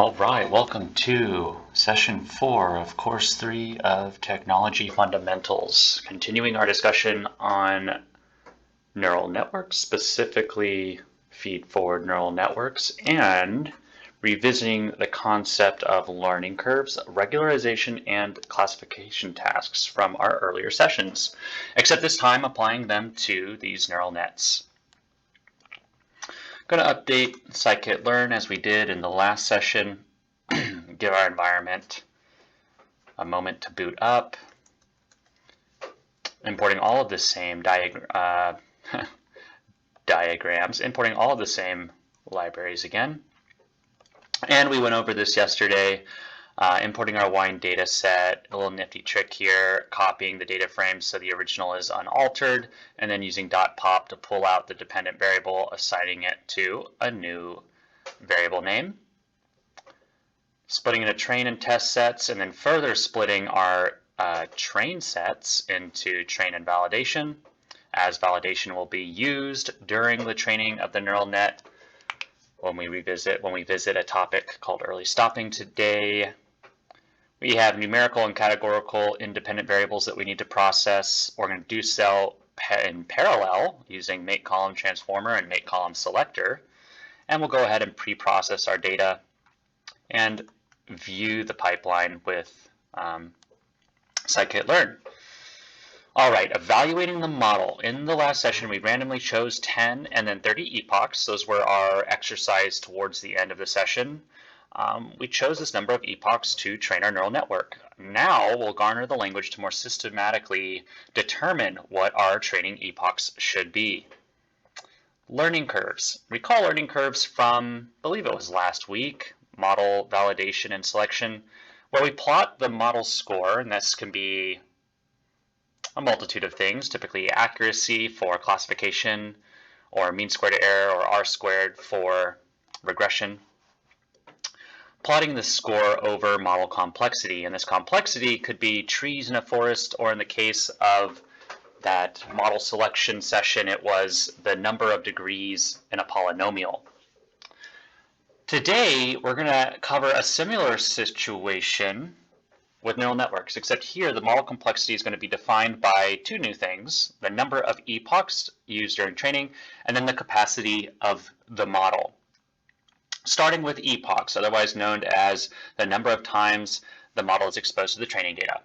All right, welcome to session 4 of course 3 of Technology Fundamentals, continuing our discussion on neural networks, specifically feed-forward neural networks, and revisiting the concept of learning curves, regularization, and classification tasks from our earlier sessions, except this time applying them to these neural nets. I'm going to update scikit-learn as we did in the last session. Give our environment a moment to boot up, importing all of the same diagrams, importing all of the same libraries again. And we went over this yesterday, importing our wine data set, a little nifty trick here, copying the data frame so the original is unaltered, and then using .pop to pull out the dependent variable, assigning it to a new variable name. Splitting into train and test sets, and then further splitting our train sets into train and validation, as validation will be used during the training of the neural net when we visit a topic called early stopping today. We have numerical and categorical independent variables that we need to process. We're going to do so in parallel using make column transformer and make column selector, and we'll go ahead and pre-process our data and view the pipeline with scikit-learn. All right, evaluating the model. In the last session, we randomly chose 10 and then 30 epochs. Those were our exercise towards the end of the session. We chose this number of epochs to train our neural network. Now we'll garner the language to more systematically determine what our training epochs should be. Learning curves. Recall learning curves from, I believe it was last week, model validation and selection, where we plot the model score, and this can be a multitude of things, typically accuracy for classification, or mean squared error, or R squared for regression. Plotting the score over model complexity, and this complexity could be trees in a forest, or in the case of that model selection session, it was the number of degrees in a polynomial. Today, we're going to cover a similar situation with neural networks, except here the model complexity is going to be defined by two new things: the number of epochs used during training, and then the capacity of the model. Starting with epochs, otherwise known as the number of times the model is exposed to the training data.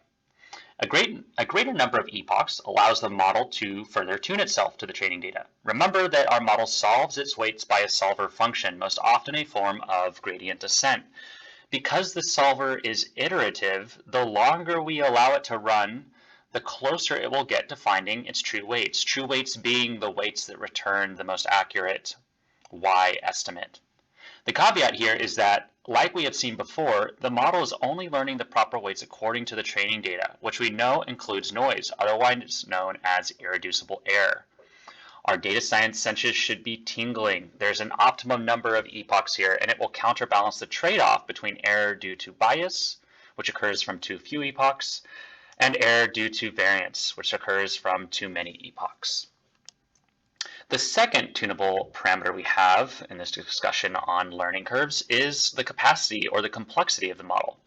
A greater number of epochs allows the model to further tune itself to the training data. Remember that our model solves its weights by a solver function, most often a form of gradient descent. Because the solver is iterative, the longer we allow it to run, the closer it will get to finding its true weights being the weights that return the most accurate Y estimate. The caveat here is that, like we have seen before, the model is only learning the proper weights according to the training data, which we know includes noise, otherwise known as irreducible error. Our data science senses should be tingling. There's an optimum number of epochs here, and it will counterbalance the trade-off between error due to bias, which occurs from too few epochs, and error due to variance, which occurs from too many epochs. The second tunable parameter we have in this discussion on learning curves is the capacity or the complexity of the model.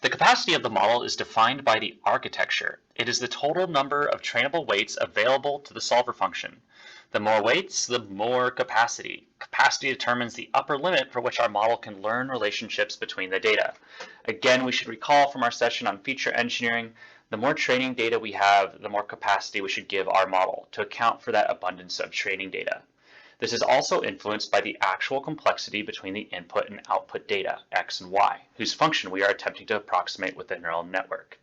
The capacity of the model is defined by the architecture. It is the total number of trainable weights available to the solver function. The more weights, the more capacity. Capacity determines the upper limit for which our model can learn relationships between the data. Again, we should recall from our session on feature engineering, the more training data we have, the more capacity we should give our model to account for that abundance of training data. This is also influenced by the actual complexity between the input and output data, x and y, whose function we are attempting to approximate with the neural network.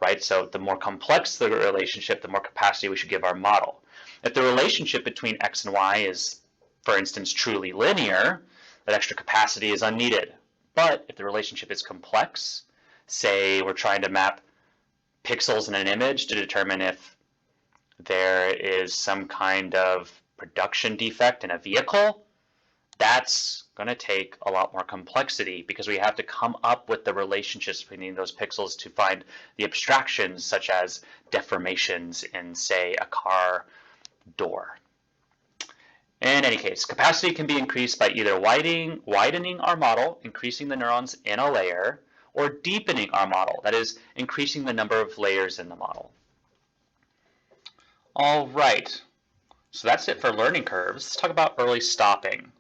Right? So the more complex the relationship, the more capacity we should give our model. If the relationship between x and y is, for instance, truly linear, that extra capacity is unneeded. But if the relationship is complex, say we're trying to map pixels in an image to determine if there is some kind of production defect in a vehicle, that's going to take a lot more complexity because we have to come up with the relationships between those pixels to find the abstractions such as deformations in, say, a car door. In any case, capacity can be increased by either widening our model, increasing the neurons in a layer, or deepening our model, that is, increasing the number of layers in the model. All right, so that's it for learning curves. Let's talk about early stopping.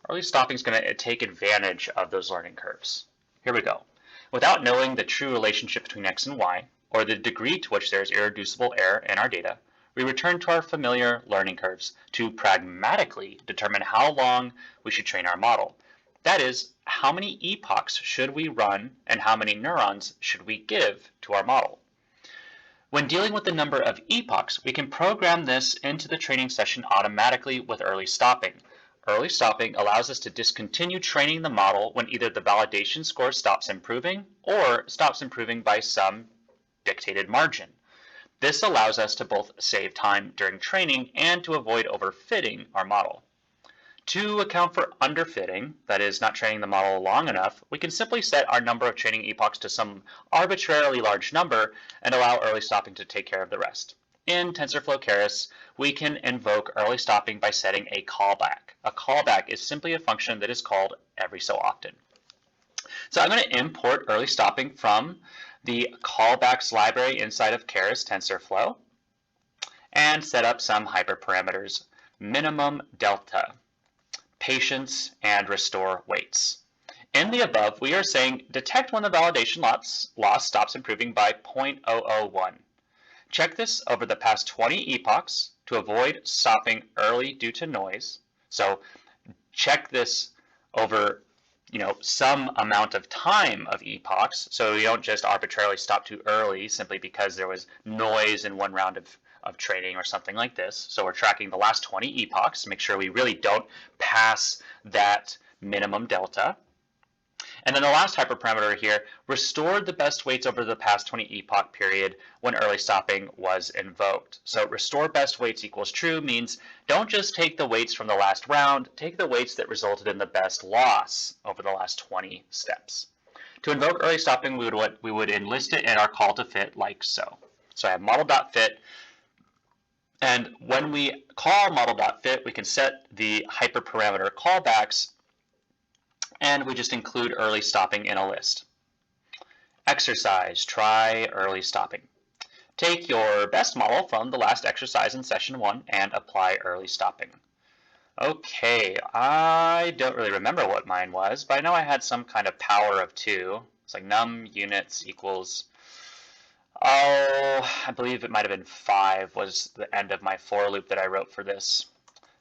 Early stopping is going to take advantage of those learning curves. Here we go. Without knowing the true relationship between x and y, or the degree to which there is irreducible error in our data, we return to our familiar learning curves to pragmatically determine how long we should train our model. That is, how many epochs should we run and how many neurons should we give to our model. When dealing with the number of epochs, we can program this into the training session automatically with early stopping. Early stopping allows us to discontinue training the model when either the validation score stops improving or stops improving by some dictated margin. This allows us to both save time during training and to avoid overfitting our model. To account for underfitting, that is, not training the model long enough, we can simply set our number of training epochs to some arbitrarily large number and allow early stopping to take care of the rest. In TensorFlow Keras, we can invoke early stopping by setting a callback. A callback is simply a function that is called every so often. So I'm going to import early stopping from the callbacks library inside of Keras TensorFlow and set up some hyperparameters: minimum delta, patience, and restore weights. In the above, we are saying detect when the validation loss stops improving by 0.001. Check this over the past 20 epochs to avoid stopping early due to noise. So check this over some amount of time of epochs, so you don't just arbitrarily stop too early simply because there was noise in one round of training or something like this. So we're tracking the last 20 epochs to make sure we really don't pass that minimum delta. And then the last hyperparameter here, restored the best weights over the past 20 epoch period when early stopping was invoked. So restore best weights equals true means don't just take the weights from the last round, take the weights that resulted in the best loss over the last 20 steps. To invoke early stopping, we would enlist it in our call to fit like so. So I have model.fit, and when we call model.fit, we can set the hyperparameter callbacks, and we just include early stopping in a list. Exercise, try early stopping. Take your best model from the last exercise in session 1 and apply early stopping. Okay, I don't really remember what mine was, but I know I had some kind of power of 2. It's like num units equals, I believe it might have been 5 was the end of my for loop that I wrote for this.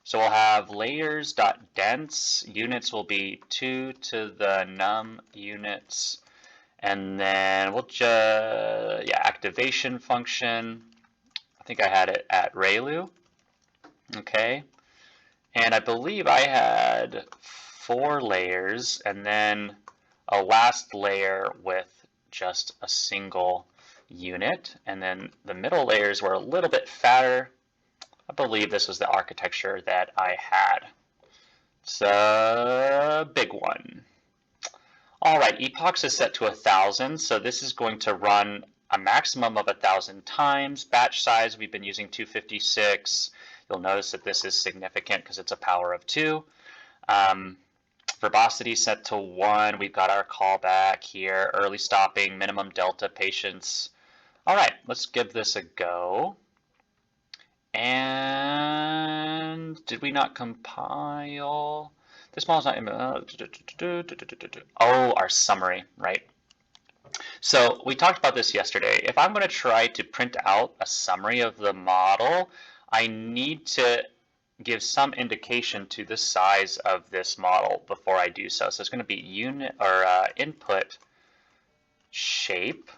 So we'll have layers.dense, units will be 2 to the num units, and then we'll just, activation function, I think I had it at ReLU, okay, and I believe I had 4 layers, and then a last layer with just a single unit, and then the middle layers were a little bit fatter. I believe this was the architecture that I had. It's a big one. All right, epochs is set to 1,000, so this is going to run a maximum of 1,000 times. Batch size, we've been using 256. You'll notice that this is significant because it's a power of 2. Verbosity set to 1. We've got our callback here. Early stopping, minimum delta, patience. All right, let's give this a go. And did we not compile? This model's not. Oh, our summary, right? So we talked about this yesterday. If I'm going to try to print out a summary of the model, I need to give some indication to the size of this model before I do so. So it's going to be input shape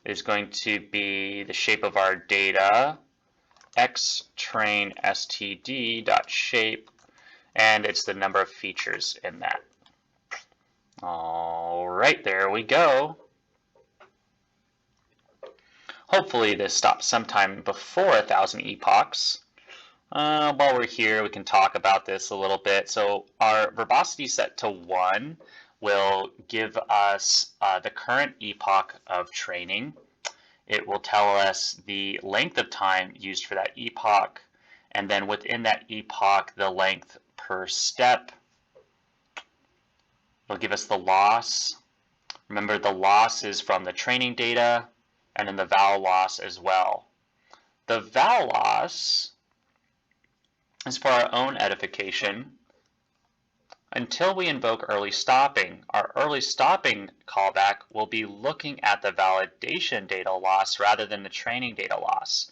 is going to be the shape of our data, xtrain std.shape, and it's the number of features in that. All right, there we go. Hopefully this stops sometime before 1,000 epochs. While we're here, we can talk about this a little bit. So our verbosity set to 1 will give us the current epoch of training. It will tell us the length of time used for that epoch, and then within that epoch, the length per step will give us the loss. Remember, the loss is from the training data, and then the val loss as well. The val loss is for our own edification until we invoke early stopping. Our early stopping callback will be looking at the validation data loss rather than the training data loss.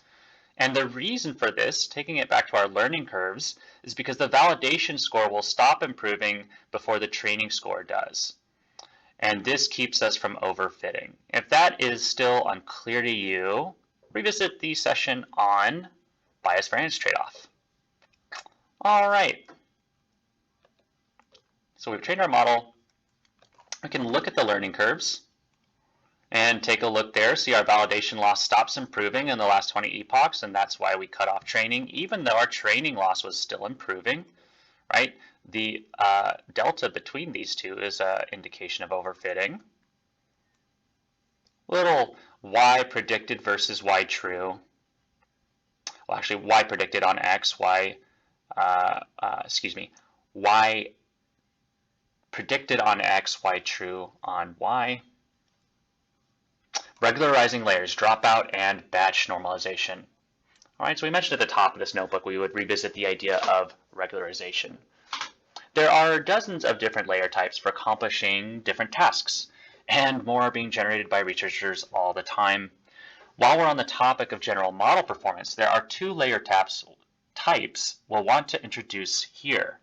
And the reason for this, taking it back to our learning curves, is because the validation score will stop improving before the training score does. And this keeps us from overfitting. If that is still unclear to you, revisit the session on bias variance trade-off. All right. So we've trained our model. We can look at the learning curves and take a look there, see our validation loss stops improving in the last 20 epochs, and that's why we cut off training, even though our training loss was still improving, right? The delta between these two is an indication of overfitting. Little y predicted versus y true. Well, actually, y predicted on x, y predicted on x, y true on y. Regularizing layers, dropout, and batch normalization. All right, so we mentioned at the top of this notebook we would revisit the idea of regularization. There are dozens of different layer types for accomplishing different tasks, and more are being generated by researchers all the time. While we're on the topic of general model performance, there are two layer types we'll want to introduce here: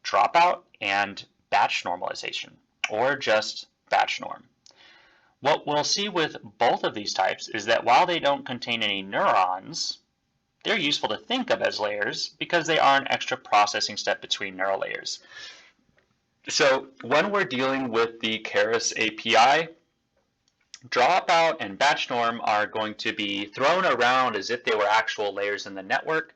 dropout and batch normalization, or just batch norm. What we'll see with both of these types is that while they don't contain any neurons, they're useful to think of as layers because they are an extra processing step between neural layers. So when we're dealing with the Keras API, dropout and batch norm are going to be thrown around as if they were actual layers in the network,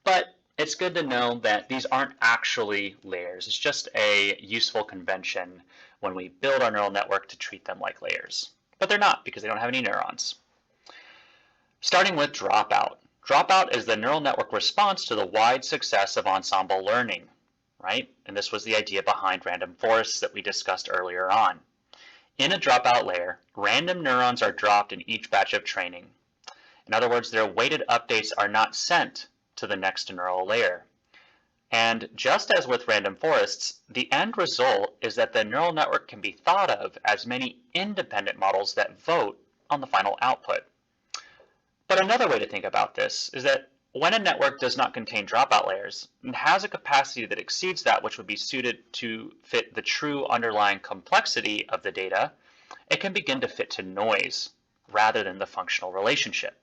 but it's good to know that these aren't actually layers. It's just a useful convention when we build our neural network to treat them like layers. But they're not because they don't have any neurons. Starting with dropout. Dropout is the neural network response to the wide success of ensemble learning, right? And this was the idea behind random forests that we discussed earlier on. In a dropout layer, random neurons are dropped in each batch of training. In other words, their weighted updates are not sent to the next neural layer. And just as with random forests, the end result is that the neural network can be thought of as many independent models that vote on the final output. But another way to think about this is that when a network does not contain dropout layers and has a capacity that exceeds that which would be suited to fit the true underlying complexity of the data, it can begin to fit to noise rather than the functional relationship.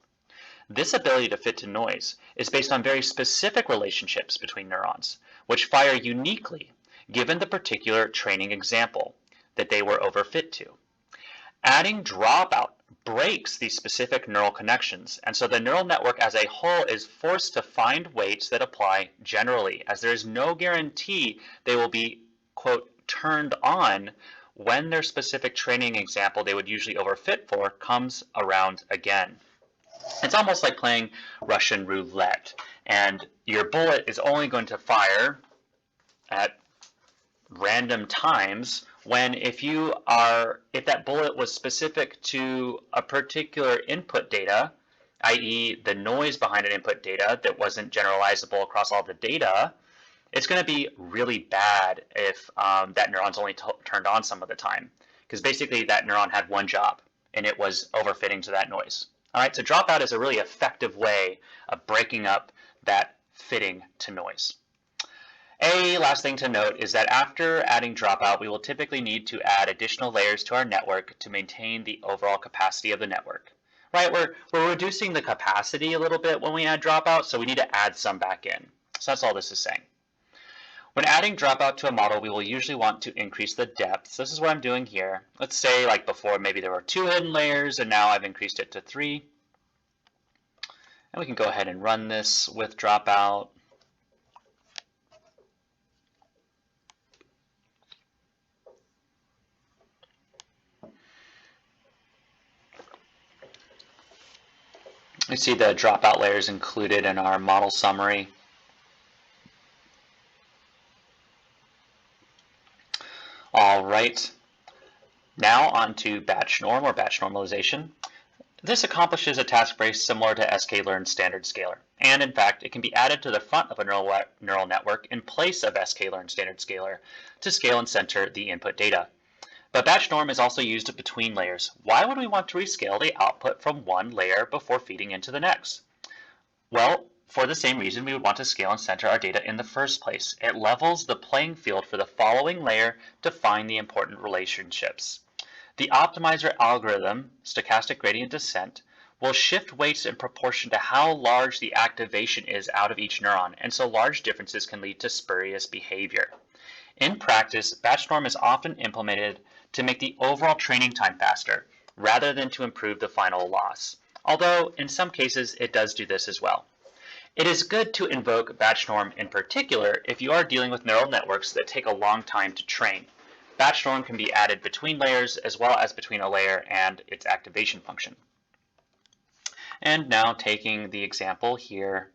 This ability to fit to noise is based on very specific relationships between neurons, which fire uniquely given the particular training example that they were overfit to. Adding dropout breaks these specific neural connections, and so the neural network as a whole is forced to find weights that apply generally, as there is no guarantee they will be, quote, turned on when their specific training example they would usually overfit for comes around again. It's almost like playing Russian roulette, and your bullet is only going to fire at random times when if that bullet was specific to a particular input data, i.e. the noise behind an input data that wasn't generalizable across all the data, it's going to be really bad if that neuron's only turned on some of the time, because basically that neuron had one job and it was overfitting to that noise. All right, so dropout is a really effective way of breaking up that fitting to noise. A last thing to note is that after adding dropout, we will typically need to add additional layers to our network to maintain the overall capacity of the network. Right, we're reducing the capacity a little bit when we add dropout, so we need to add some back in. So that's all this is saying. When adding dropout to a model, we will usually want to increase the depth. So this is what I'm doing here. Let's say like before maybe there were 2 hidden layers and now I've increased it to 3. And we can go ahead and run this with dropout. We see the dropout layers included in our model summary. All right, now on to batch norm or batch normalization. This accomplishes a task very similar to sklearn standard scaler, and in fact, it can be added to the front of a neural network in place of sklearn standard scaler to scale and center the input data. But batch norm is also used between layers. Why would we want to rescale the output from one layer before feeding into the next? Well, for the same reason we would want to scale and center our data in the first place. It levels the playing field for the following layer to find the important relationships. The optimizer algorithm, stochastic gradient descent, will shift weights in proportion to how large the activation is out of each neuron, and so large differences can lead to spurious behavior. In practice, batch norm is often implemented to make the overall training time faster, rather than to improve the final loss, although in some cases it does do this as well. It is good to invoke batch norm in particular if you are dealing with neural networks that take a long time to train. Batch norm can be added between layers as well as between a layer and its activation function. And now taking the example here,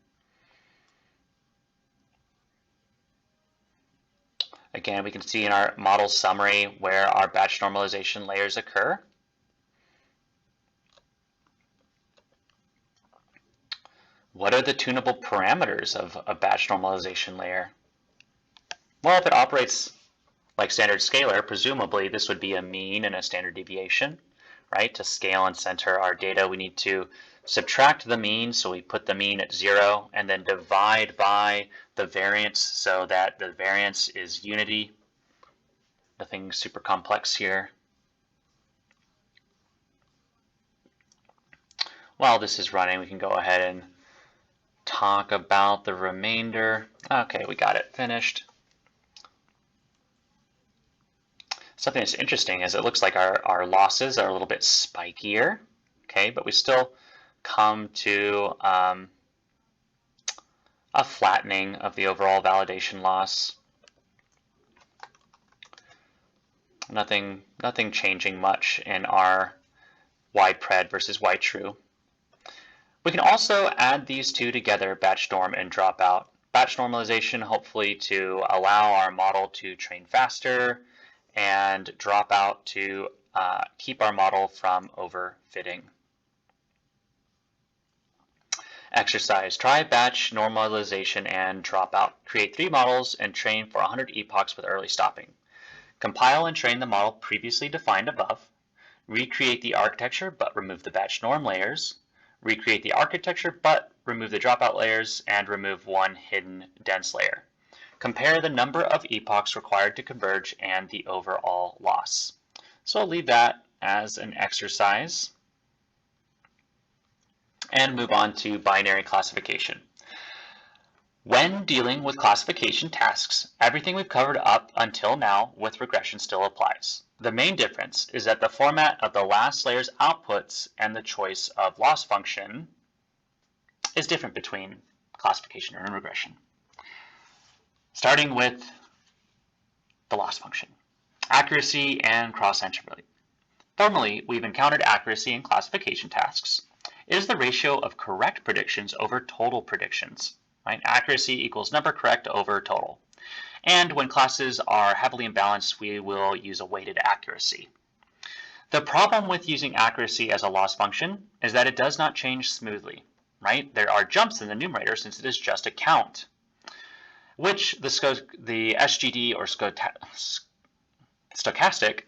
again, we can see in our model summary where our batch normalization layers occur. What are the tunable parameters of a batch normalization layer? Well, if it operates like standard scaler, presumably this would be a mean and a standard deviation, right? To scale and center our data, we need to subtract the mean, so we put the mean at 0, and then divide by the variance so that the variance is unity. Nothing super complex here. While this is running, we can go ahead and talk about the remainder. Okay, we got it finished. Something that's interesting is it looks like our losses are a little bit spikier, okay, but we still come to a flattening of the overall validation loss. Nothing changing much in our Y-pred versus Y-true. We can also add these two together, batch norm and dropout. Batch normalization hopefully to allow our model to train faster, and dropout to keep our model from overfitting. Exercise. Try batch normalization and dropout. Create 3 models and train for 100 epochs with early stopping. Compile and train the model previously defined above. Recreate the architecture but remove the batch norm layers. Recreate the architecture but remove the dropout layers and remove one hidden dense layer. Compare the number of epochs required to converge and the overall loss. So I'll leave that as an exercise and move on to binary classification. When dealing with classification tasks, everything we've covered up until now with regression still applies. The main difference is that the format of the last layer's outputs and the choice of loss function is different between classification and regression. Starting with the loss function, accuracy and cross-entropy. Formally, we've encountered accuracy in classification tasks. It is the ratio of correct predictions over total predictions. Right? Accuracy equals number correct over total. And when classes are heavily imbalanced, we will use a weighted accuracy. The problem with using accuracy as a loss function is that it does not change smoothly. Right? There are jumps in the numerator since it is just a count, which the SGD or stochastic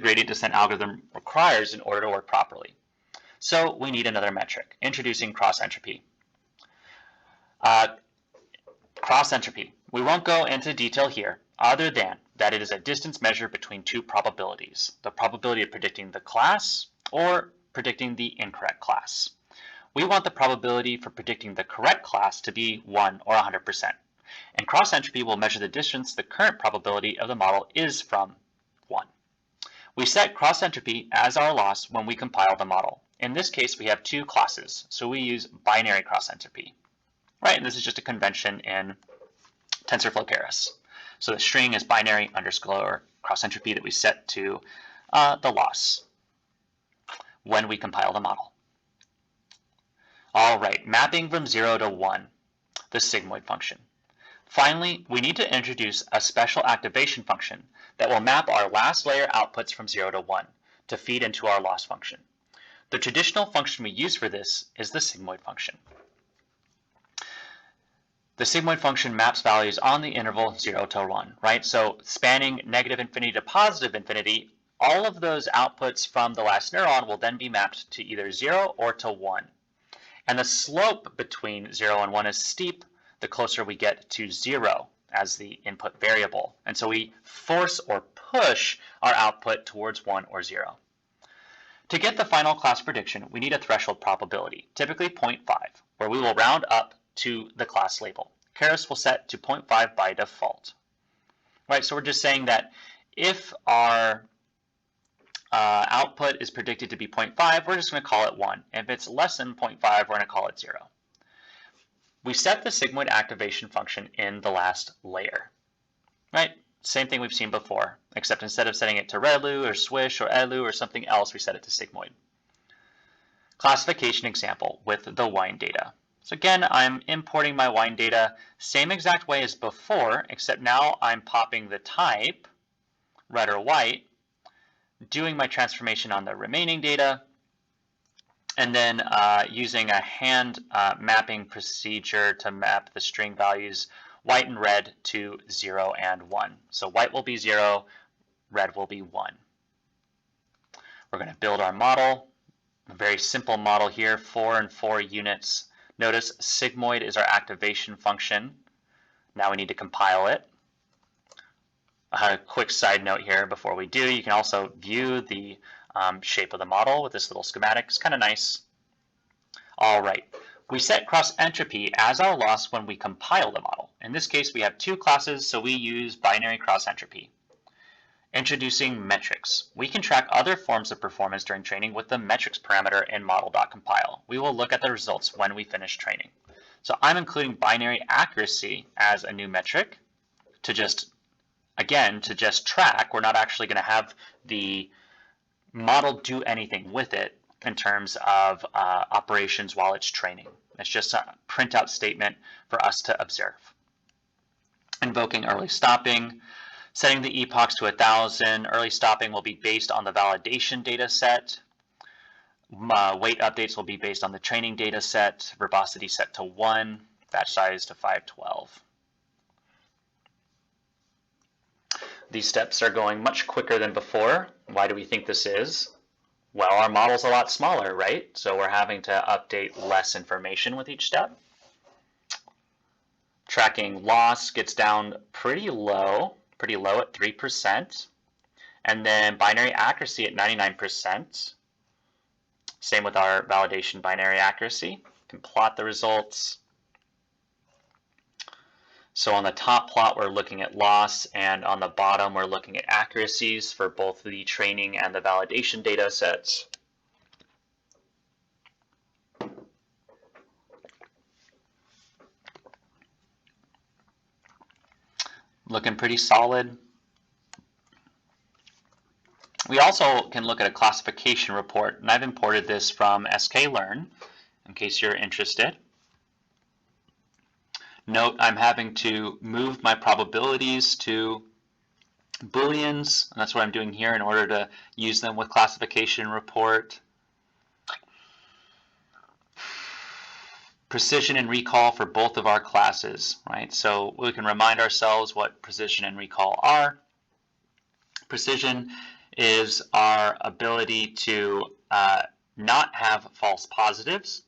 gradient descent algorithm requires in order to work properly. So we need another metric, introducing cross-entropy. Cross-entropy. We won't go into detail here, other than that it is a distance measure between 2 probabilities, the probability of predicting the class or predicting the incorrect class. We want the probability for predicting the correct class to be 1 or 100%. And cross-entropy will measure the distance the current probability of the model is from 1. We set cross-entropy as our loss when we compile the model. In this case, we have 2 classes, so we use binary cross-entropy. Right, and this is just a convention in TensorFlow Keras. So the string is binary underscore cross-entropy that we set to the loss when we compile the model. All right, mapping from 0 to 1, the sigmoid function. Finally, we need to introduce a special activation function that will map our last layer outputs from 0 to 1 to feed into our loss function. The traditional function we use for this is the sigmoid function. The sigmoid function maps values on the interval 0 to 1, right? So spanning negative infinity to positive infinity, all of those outputs from the last neuron will then be mapped to either 0 or to 1. And the slope between 0 and 1 is steep the closer we get to 0 as the input variable. And so we force or push our output towards 1 or 0. To get the final class prediction, we need a threshold probability, typically 0.5, where we will round up to the class label. Keras will set to 0.5 by default. Right, so we're just saying that if our output is predicted to be 0.5, we're just going to call it 1. If it's less than 0.5, we're going to call it 0. We set the sigmoid activation function in the last layer. Right? Same thing we've seen before, except instead of setting it to ReLU or Swish or ELU or something else, we set it to sigmoid. Classification example with the wine data. So again, I'm importing my wine data same exact way as before, except now I'm popping the type, red or white, doing my transformation on the remaining data, and then using a hand mapping procedure to map the string values white and red to 0 and 1. So white will be 0, red will be 1. We're going to build our model, a very simple model here, 4 and 4 units. Notice sigmoid is our activation function. Now we need to compile it. A quick side note here before we do, you can also view the shape of the model with this little schematic. It's kind of nice. All right. We set cross-entropy as our loss when we compile the model. In this case, we have two classes, so we use binary cross-entropy. Introducing metrics. We can track other forms of performance during training with the metrics parameter in model.compile. We will look at the results when we finish training. So I'm including binary accuracy as a new metric to just, again, to just track. We're not actually going to have the model do anything with it in terms of operations while it's training. It's just a printout statement for us to observe. Invoking early stopping, setting the epochs to 1,000. Early stopping will be based on the validation data set. Weight updates will be based on the training data set. Verbosity set to 1. Batch size to 512. These steps are going much quicker than before. Why do we think this is? Well, our model's a lot smaller, right? So we're having to update less information with each step. Tracking loss gets down pretty low at 3%. And then binary accuracy at 99%. Same with our validation binary accuracy. You can plot the results. So on the top plot, we're looking at loss, and on the bottom, we're looking at accuracies for both the training and the validation data sets. Looking pretty solid. We also can look at a classification report, and I've imported this from sklearn in case you're interested. Note I'm having to move my probabilities to Booleans, and that's what I'm doing here in order to use them with classification report. Precision and recall for both of our classes, right? So we can remind ourselves what precision and recall are. Precision is our ability to not have false positives,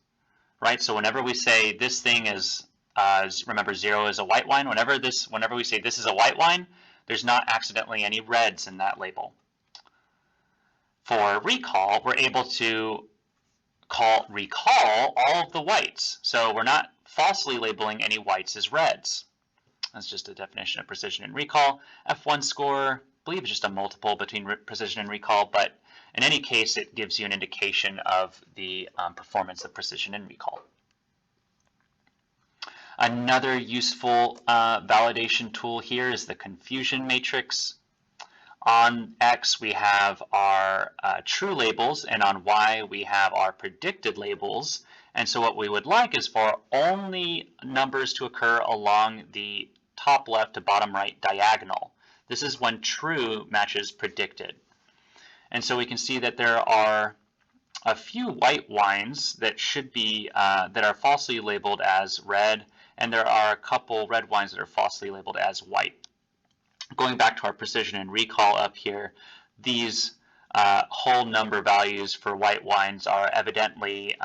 right? So whenever we say this thing is remember 0 is a white wine. Whenever we say this is a white wine, there's not accidentally any reds in that label. For recall, we're able to recall all of the whites. So we're not falsely labeling any whites as reds. That's just a definition of precision and recall. F1 score, I believe it's just a multiple between precision and recall, but in any case, it gives you an indication of the performance of precision and recall. Another useful validation tool here is the confusion matrix. On X, we have our true labels, and on Y, we have our predicted labels. And so what we would like is for only numbers to occur along the top left to bottom right diagonal. This is when true matches predicted. And so we can see that there are a few white wines that should be that are falsely labeled as red, and there are a couple red wines that are falsely labeled as white. Going back to our precision and recall up here, these whole number values for white wines are evidently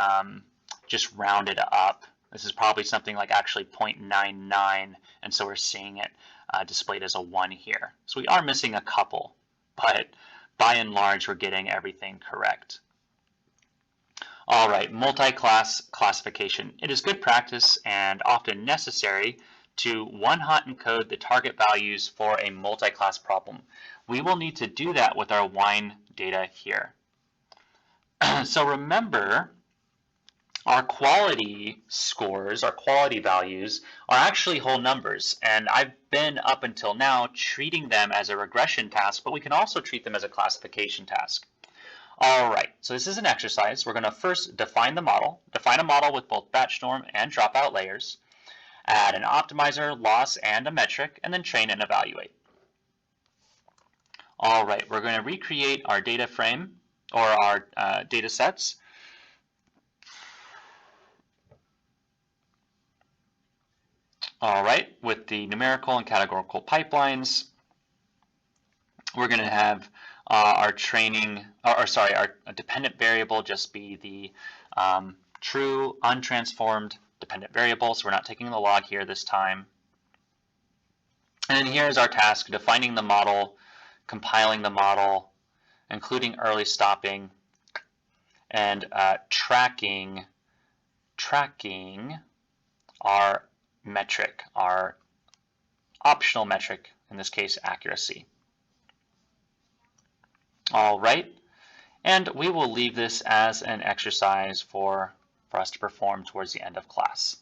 just rounded up. This is probably something like actually 0.99, and so we're seeing it displayed as a 1 here. So we are missing a couple, but by and large, we're getting everything correct. All right, multi-class classification. It is good practice and often necessary to one-hot encode the target values for a multi-class problem. We will need to do that with our wine data here. So remember, our quality scores, our quality values, are actually whole numbers, and I've been up until now treating them as a regression task, but we can also treat them as a classification task. All right, so this is an exercise. We're going to first define the model, define a model with both batch norm and dropout layers, add an optimizer, loss, and a metric, and then train and evaluate. All right, we're going to recreate our data frame or our data sets. All right, with the numerical and categorical pipelines, we're going to have our training, our dependent variable just be the true untransformed dependent variable, so we're not taking the log here this time. And then here's our task, defining the model, compiling the model, including early stopping, and tracking our metric, our optional metric, in this case accuracy. All right, and we will leave this as an exercise for us to perform towards the end of class.